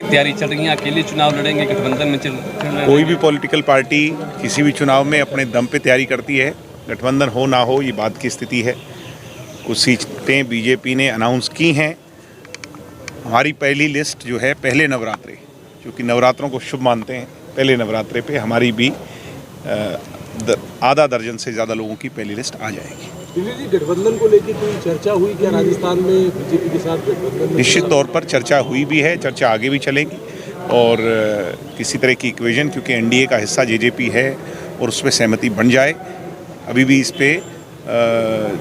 तैयारी चल रही है, अकेले चुनाव लड़ेंगे, गठबंधन में चल कोई भी पॉलिटिकल पार्टी किसी भी चुनाव में अपने दम पे तैयारी करती है। गठबंधन हो ना हो ये बात की स्थिति है। कुछ सीटें बीजेपी ने अनाउंस की हैं। हमारी पहली लिस्ट जो है पहले नवरात्रे, क्योंकि नवरात्रों को शुभ मानते हैं, पहले नवरात्रे पे हमारी भी आधा दर्जन से ज़्यादा लोगों की पहली लिस्ट आ जाएगी। गठबंधन को लेकर कोई चर्चा हुई क्या राजस्थान में बीजेपी के साथ गठबंधन? निश्चित तौर पर चर्चा हुई भी है, चर्चा आगे भी चलेगी और किसी तरह की इक्वेशन, क्योंकि एनडीए का हिस्सा जेजेपी है और उस पर सहमति बन जाए, अभी भी इस पे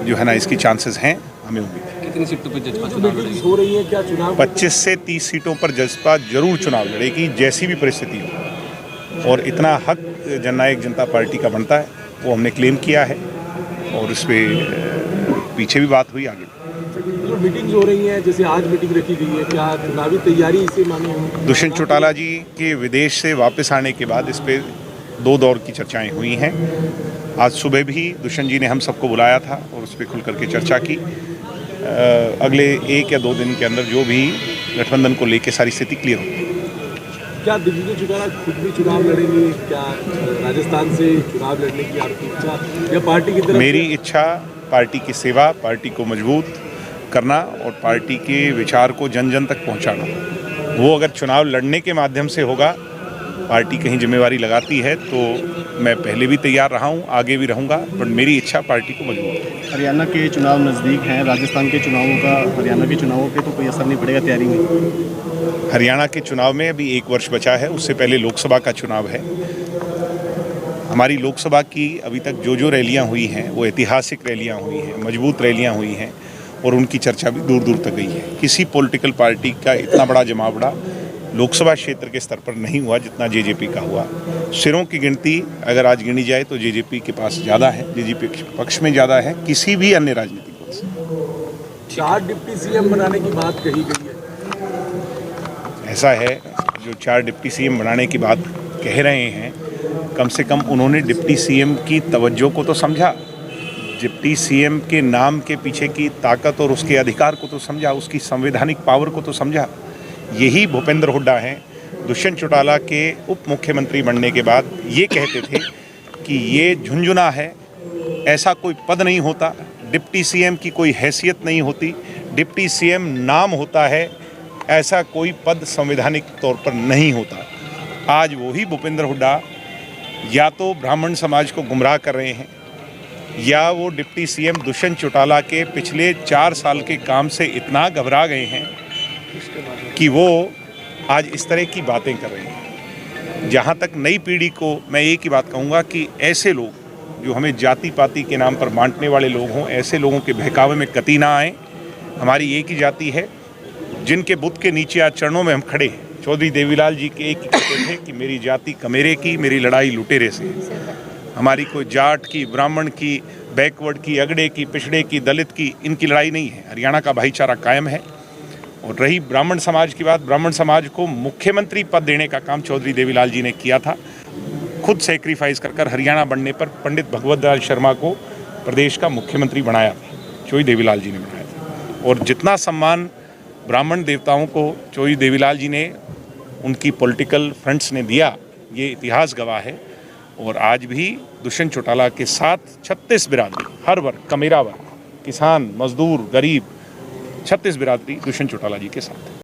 जो है ना इसकी चांसेस हैं। हमें उम्मीद है। कितनी सीटों पर जसपा मीटिंग्स हो रही है क्या चुनाव? 25 से 30 सीटों पर जसपा जरूर चुनाव लड़ेगी, जैसी भी परिस्थिति हो। और इतना हक जननायक जनता पार्टी का बनता है, वो हमने क्लेम किया है और इस पर पीछे भी बात हुई, आगे जो मीटिंग्स हो रही हैं, जैसे आज मीटिंग रखी गई है, क्या चुनावी तैयारी इसे मानी हो? दुष्यंत चौटाला जी के विदेश से वापस आने के बाद इस पर 2 दौर की चर्चाएं हुई हैं। आज सुबह भी दुष्यंत जी ने हम सबको बुलाया था और उस पर खुल करके चर्चा की। अगले 1 या 2 दिन के अंदर जो भी गठबंधन को लेकर सारी स्थिति क्लियर होगी। क्या दिग्विजय चौटाला खुद भी चुनाव लड़ेंगे? क्या राजस्थान से चुनाव लड़ने की आपकी इच्छा या पार्टी की तरफ? मेरी इच्छा पार्टी की सेवा, पार्टी को मजबूत करना और पार्टी के विचार को जन जन तक पहुंचाना। वो अगर चुनाव लड़ने के माध्यम से होगा, पार्टी कहीं जिम्मेवारी लगाती है, तो मैं पहले भी तैयार रहा हूँ, आगे भी रहूँगा, बट मेरी इच्छा पार्टी को मजबूत है। हरियाणा के चुनाव नज़दीक हैं, राजस्थान के चुनावों का हरियाणा के चुनावों पे तो कोई असर नहीं पड़ेगा तैयारी में? हरियाणा के चुनाव में अभी 1 वर्ष बचा है, उससे पहले लोकसभा का चुनाव है। हमारी लोकसभा की अभी तक जो रैलियाँ हुई हैं वो ऐतिहासिक रैलियाँ हुई हैं, मजबूत रैलियाँ हुई हैं और उनकी चर्चा भी दूर दूर तक गई है। किसी पॉलिटिकल पार्टी का इतना बड़ा जमावड़ा लोकसभा क्षेत्र के स्तर पर नहीं हुआ जितना जेजेपी का हुआ। सिरों की गिनती अगर आज गिनी जाए तो जेजेपी के पास ज़्यादा है, जेजेपी पक्ष में ज़्यादा है किसी भी अन्य राजनीतिक दल से। 4 डिप्टी सीएम बनाने की बात कही गई है। ऐसा है, जो 4 डिप्टी सीएम बनाने की बात कह रहे हैं, कम से कम उन्होंने डिप्टी सीएम की तवज्जो को तो समझा, डिप्टी सीएम के नाम के पीछे की ताकत और उसके अधिकार को तो समझा, उसकी संवैधानिक पावर को तो समझा। यही भूपेंद्र हुड्डा हैं, दुष्यंत चौटाला के उप मुख्यमंत्री बनने के बाद ये कहते थे कि ये झुंझुना है, ऐसा कोई पद नहीं होता, डिप्टी सीएम की कोई हैसियत नहीं होती, डिप्टी सीएम नाम होता है, ऐसा कोई पद संवैधानिक तौर पर नहीं होता। आज वही भूपेंद्र हुड्डा या तो ब्राह्मण समाज को गुमराह कर रहे हैं या वो डिप्टी सीएम दुष्यंत चौटाला के पिछले 4 साल के काम से इतना घबरा गए हैं कि वो आज इस तरह की बातें कर रहे हैं। जहाँ तक नई पीढ़ी को मैं एक ही बात कहूँगा कि ऐसे लोग जो हमें जाति पाति के नाम पर बांटने वाले लोग हों, ऐसे लोगों के बहकावे में कतई ना आएँ। हमारी एक ही जाति है, जिनके बुत के नीचे आज चरणों में हम खड़े हैं। चौधरी देवीलाल जी के एक ही कहते थे कि मेरी जाति कमेरे की, मेरी लड़ाई लुटेरे से। हमारी कोई जाट की, ब्राह्मण की, बैकवर्ड की, अगड़े की, पिछड़े की, दलित की, इनकी लड़ाई नहीं है। हरियाणा का भाईचारा कायम है। और रही ब्राह्मण समाज की बात, ब्राह्मण समाज को मुख्यमंत्री पद देने का काम चौधरी देवीलाल जी ने किया था। खुद सेक्रीफाइस कर हरियाणा बनने पर पंडित भगवत लाल शर्मा को प्रदेश का मुख्यमंत्री बनाया था, चौधरी देवीलाल जी ने बनाया था। और जितना सम्मान ब्राह्मण देवताओं को चौधरी देवीलाल जी ने, उनकी पॉलिटिकल फ्रंट्स ने दिया, ये इतिहास गवाह है। और आज भी दुष्यंत चौटाला के साथ 36 बिरादरी, हर वर्ग, कमेरा वर्ग, किसान, मजदूर, गरीब, 36 बिरादरी दुष्यंत चौटाला जी के साथ।